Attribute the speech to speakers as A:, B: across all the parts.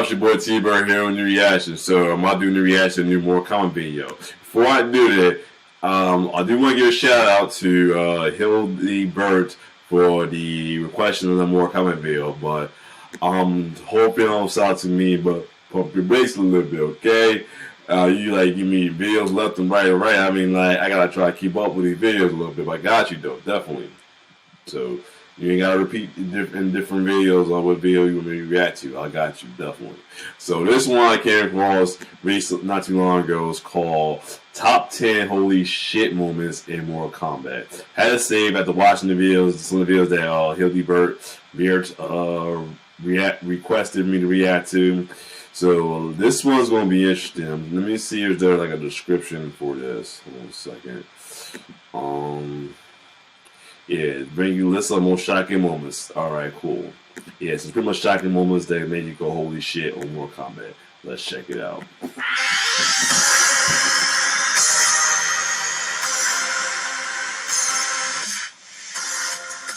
A: It's your boy T-Bird here on the reaction. So I'm about to do the reaction to the new Mortal Kombat video. Before I do that, I do want to give a shout out to Hildy Burt for the requesting of the Mortal Kombat video. But hoping on side to me, but pump your brakes a little bit, okay? You like give me videos left and right. I mean, like I gotta try to keep up with these videos a little bit. But I got you though, definitely. So you ain't gotta repeat in different videos on what video you want me to react to. I got you, definitely. So this one I came across recently, not too long ago. It's called Top 10 Holy Shit Moments in Mortal Kombat. Had to save after watching the videos, some of the videos that Hildy Burt requested me to react to. So this one's gonna be interesting. Let me see if there's like a description for this. Hold on a second. Yeah, bring you lists of most shocking moments. Alright, cool. Yeah, so it's pretty much shocking moments that made you go holy shit on Mortal Kombat. Let's check it out.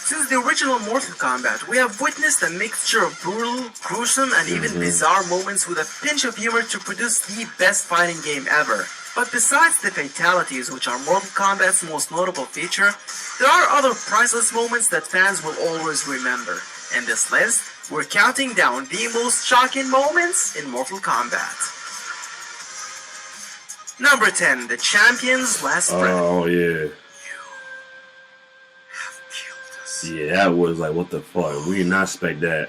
B: Since the original Mortal Kombat, we have witnessed a mixture of brutal, gruesome, and even bizarre moments with a pinch of humor to produce the best fighting game ever. But besides the fatalities, which are Mortal Kombat's most notable feature, there are other priceless moments that fans will always remember. In this list, we're counting down the most shocking moments in Mortal Kombat. Number 10, the champion's last breath.
A: Oh, yeah. Yeah, that was like, what the fuck? We did not expect that.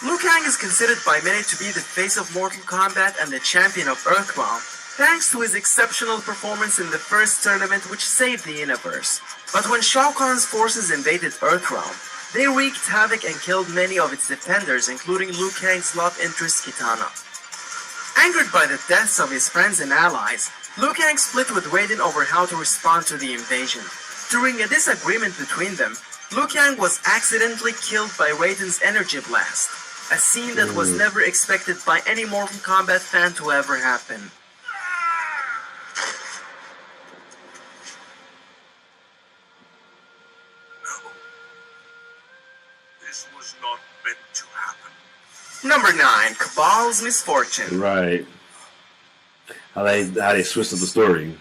B: Liu Kang is considered by many to be the face of Mortal Kombat and the champion of Earthrealm, thanks to his exceptional performance in the first tournament which saved the universe. But when Shao Kahn's forces invaded Earthrealm, they wreaked havoc and killed many of its defenders, including Liu Kang's love interest Kitana. Angered by the deaths of his friends and allies, Liu Kang split with Raiden over how to respond to the invasion. During a disagreement between them, Liu Kang was accidentally killed by Raiden's energy blast, a scene that was never expected by any Mortal Kombat fan to ever happen.
C: No. This was not meant to happen.
B: Number 9, Cabal's misfortune.
A: Right. How they switched up the story.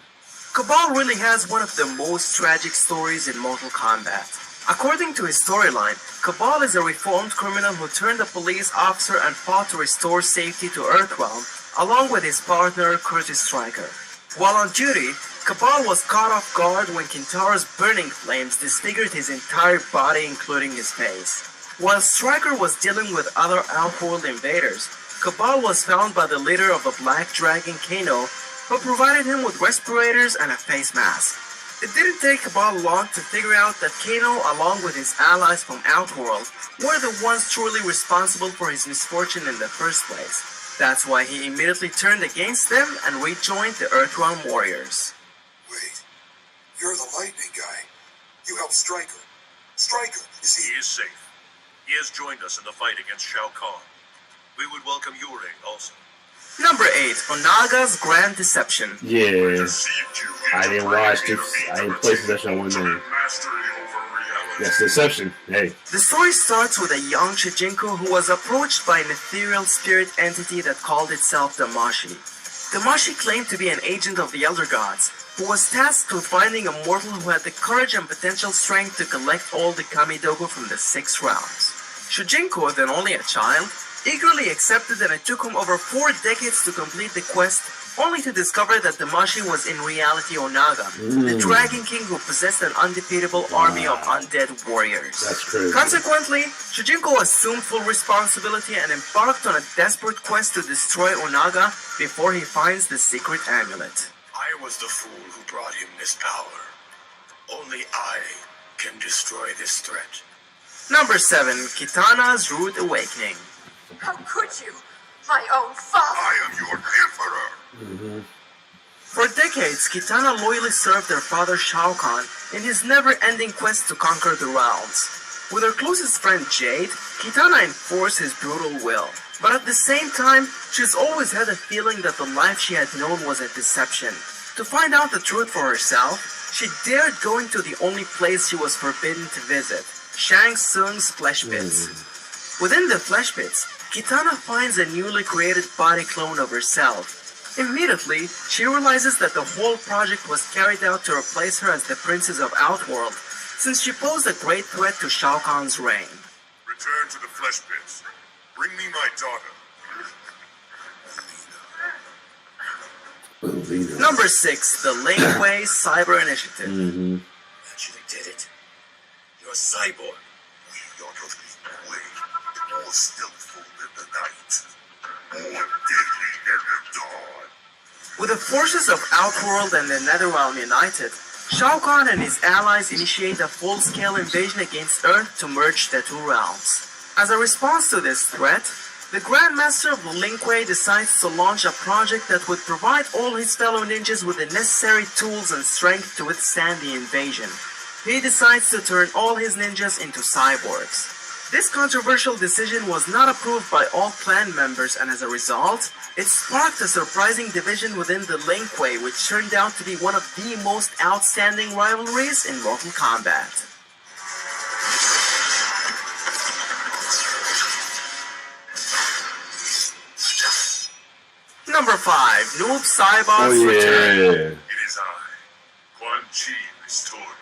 B: Kabal really has one of the most tragic stories in Mortal Kombat. According to his storyline, Kabal is a reformed criminal who turned a police officer and fought to restore safety to Earthrealm, along with his partner Curtis Stryker. While on duty, Kabal was caught off guard when Kintaro's burning flames disfigured his entire body, including his face. While Stryker was dealing with other Outworld invaders, Kabal was found by the leader of the Black Dragon, Kano, who provided him with respirators and a face mask. It didn't take Kabal long to figure out that Kano, along with his allies from Outworld, were the ones truly responsible for his misfortune in the first place. That's why he immediately turned against them and rejoined the Earthrealm warriors.
C: Wait, you're the lightning guy. You helped Stryker. Stryker, is he? He is safe. He has joined us in the fight against Shao Kahn. We would welcome your aid also.
B: Number 8, Onaga's Grand Deception.
A: Yeah, I didn't watch this. I didn't play Deception one day. Yes, Deception. Hey.
B: The story starts with a young Shujinko who was approached by an ethereal spirit entity that called itself Damashi. Damashi claimed to be an agent of the Elder Gods, who was tasked with finding a mortal who had the courage and potential strength to collect all the Kamidogo from the 6 realms. Shujinko, then only a child, eagerly accepted, and it took him over 4 decades to complete the quest, only to discover that Damashi was in reality Onaga, the Dragon King who possessed an undefeatable army of undead warriors.
A: That's crazy.
B: Consequently, Shujinko assumed full responsibility and embarked on a desperate quest to destroy Onaga before he finds the secret amulet.
C: I was the fool who brought him this power. Only I can destroy this threat.
B: Number 7, Kitana's Rude Awakening.
D: How could you? My own father!
C: I am your emperor!
B: For decades, Kitana loyally served her father Shao Kahn in his never-ending quest to conquer the realms. With her closest friend Jade, Kitana enforced his brutal will. But at the same time, she's always had a feeling that the life she had known was a deception. To find out the truth for herself, she dared go into the only place she was forbidden to visit, Shang Tsung's flesh pits. Within the flesh pits, Kitana finds a newly created body clone of herself. Immediately, she realizes that the whole project was carried out to replace her as the Princess of Outworld, since she posed a great threat to Shao Kahn's reign.
C: Return to the flesh pits. Bring me my daughter.
B: Number 6, the Lin Kuei Cyber Initiative.
C: Actually did it. You're a cyborg. We are of the way. More skillful than the night. More deadly than the dawn.
B: With the forces of Outworld and the Netherrealm united, Shao Kahn and his allies initiate a full-scale invasion against Earth to merge the two realms. As a response to this threat, the Grand Master of the Lin Kuei decides to launch a project that would provide all his fellow ninjas with the necessary tools and strength to withstand the invasion. He decides to turn all his ninjas into cyborgs. This controversial decision was not approved by all clan members, and as a result, it sparked a surprising division within the Lin Kuei, which turned out to be one of the most outstanding rivalries in Mortal Kombat. Number 5, Noob Saibot's Return.
C: It is I, Quan Chi restored.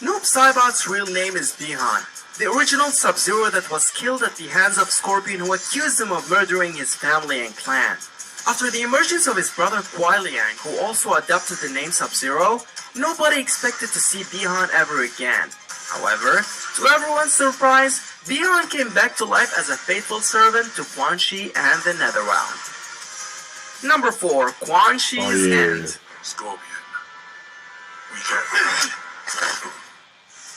B: Noob Saibot's real name is Bihan, the original Sub-Zero that was killed at the hands of Scorpion, who accused him of murdering his family and clan. After the emergence of his brother Kuai Liang, who also adopted the name Sub-Zero, nobody expected to see Bihan ever again. However, to everyone's surprise, Bihan came back to life as a faithful servant to Quan Chi and the Netherrealm. Number 4, Quan Chi's End.
C: Scorpion. We can.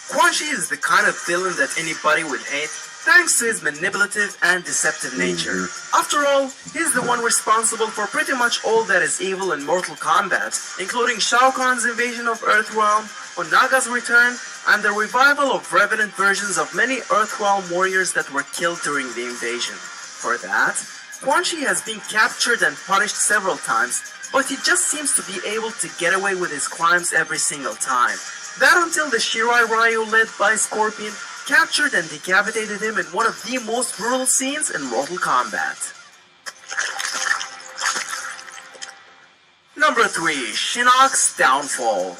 B: Quan Chi is the kind of villain that anybody would hate, thanks to his manipulative and deceptive nature. After all, he's the one responsible for pretty much all that is evil in Mortal Kombat, including Shao Kahn's invasion of Earthrealm, Onaga's return, and the revival of revenant versions of many Earthrealm warriors that were killed during the invasion. For that, Quan Chi has been captured and punished several times, but he just seems to be able to get away with his crimes every single time. That until the Shirai Ryu led by Scorpion captured and decapitated him in one of the most brutal scenes in Mortal Kombat. Number 3, Shinnok's Downfall.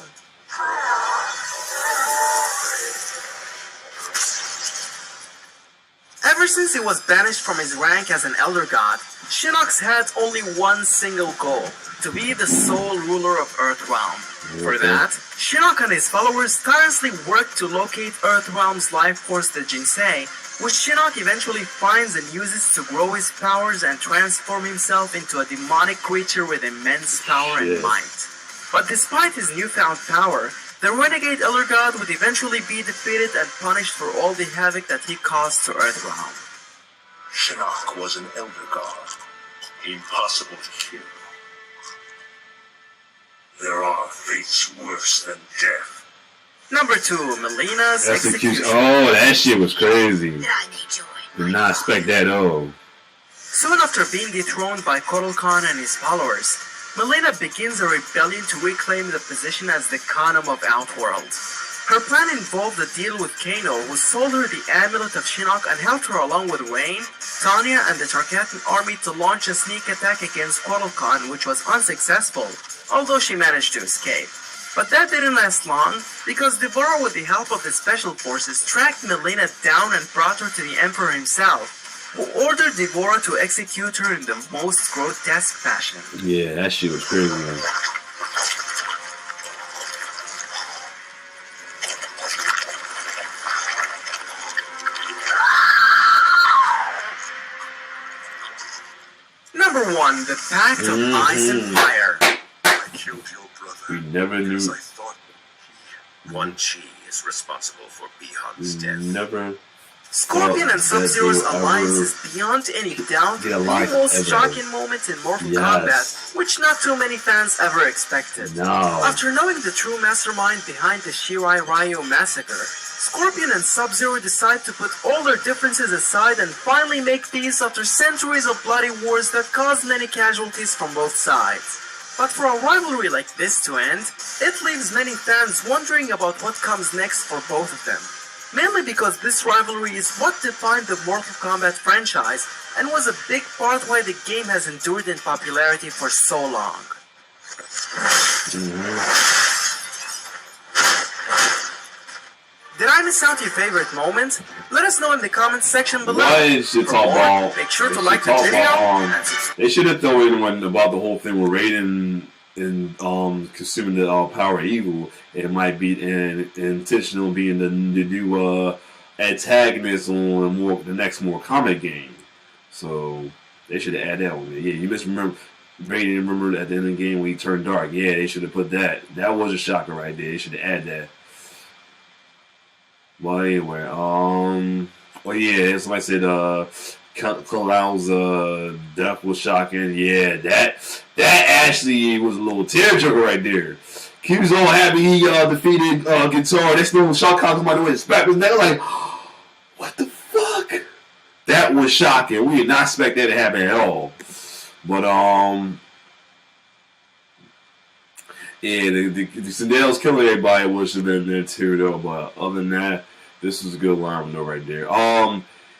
B: Ever since he was banished from his rank as an Elder God, Shinnok's had only one single goal, to be the sole ruler of Earthrealm. For that, Shinnok and his followers tirelessly work to locate Earthrealm's life force, the Jinsei, which Shinnok eventually finds and uses to grow his powers and transform himself into a demonic creature with immense power and might. But despite his newfound power, the renegade Elder God would eventually be defeated and punished for all the havoc that he caused to Earthrealm.
C: Shinnok was an Elder God. Impossible to kill. There are fates worse than death.
B: Number 2, Melina's Execution.
A: Oh, that shit was crazy.
D: I need joy.
A: Did not expect that at all.
B: Soon after being dethroned by Kotal Khan and his followers, Melina begins a rebellion to reclaim the position as the Khanum of Outworld. Her plan involved a deal with Kano, who sold her the amulet of Shinnok and helped her along with Rain, Tanya, and the Tarkatan army to launch a sneak attack against Kotal Khan, which was unsuccessful, although she managed to escape. But that didn't last long, because Devora, with the help of the special forces, tracked Melina down and brought her to the Emperor himself, who ordered Devora to execute her in the most grotesque fashion.
A: Yeah, that shit was crazy, man.
B: Number 1, the Pact of Ice and Fire.
C: I killed your brother.
A: We never knew.
C: Because I thought Quan Chi is responsible for Bihan's death.
A: Never.
B: Scorpion and Sub-Zero's alliance is beyond any doubt the most shocking moment in Mortal Kombat, which not too many fans ever expected.
A: No.
B: After knowing the true mastermind behind the Shirai Ryu massacre, Scorpion and Sub-Zero decide to put all their differences aside and finally make peace after centuries of bloody wars that caused many casualties from both sides. But for a rivalry like this to end, it leaves many fans wondering about what comes next for both of them. mainly because this rivalry is what defined the Mortal Kombat franchise and was a big part why the game has endured in popularity for so long. Did I miss out your favorite moments? Let us know in the comments section below.
A: Why should talk about?
B: Make sure to like the video and subscribe.
A: They should have thrown in one about the whole thing with Raiden and consuming the power of evil. It might be intentional being the new antagonist on the next Mortal Kombat game. So they should have added that one. Yeah, you misremember Raiden. Remember at the end of the game when he turned dark? Yeah, they should have put that. That was a shocker right there. They should have added that. Well, anyway, well, yeah, somebody said, Clown's, death was shocking. Yeah, that actually was a little tearjerker right there. He was all happy he, defeated, Guitar. Next thing, Shao Kahn come out the way, smack his neck, like, what the fuck? That was shocking. We did not expect that to happen at all. But, yeah, the Sindale's killing everybody, which have been there too, though. But other than that, this was a good line though, right there.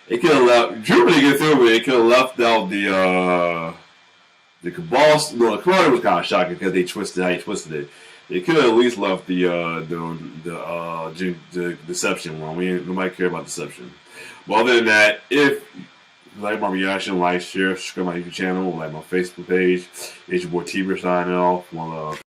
A: It could have left. Drew really get through it. It could have left out the Cabal. No, the Cabal was kind of shocking because they twisted how he twisted it. They could have at least left the deception one. Nobody care about deception. But other than that, if you like my reaction, like, share, subscribe to my YouTube channel, like my Facebook page. It's your boy T-Bird signing off. One love.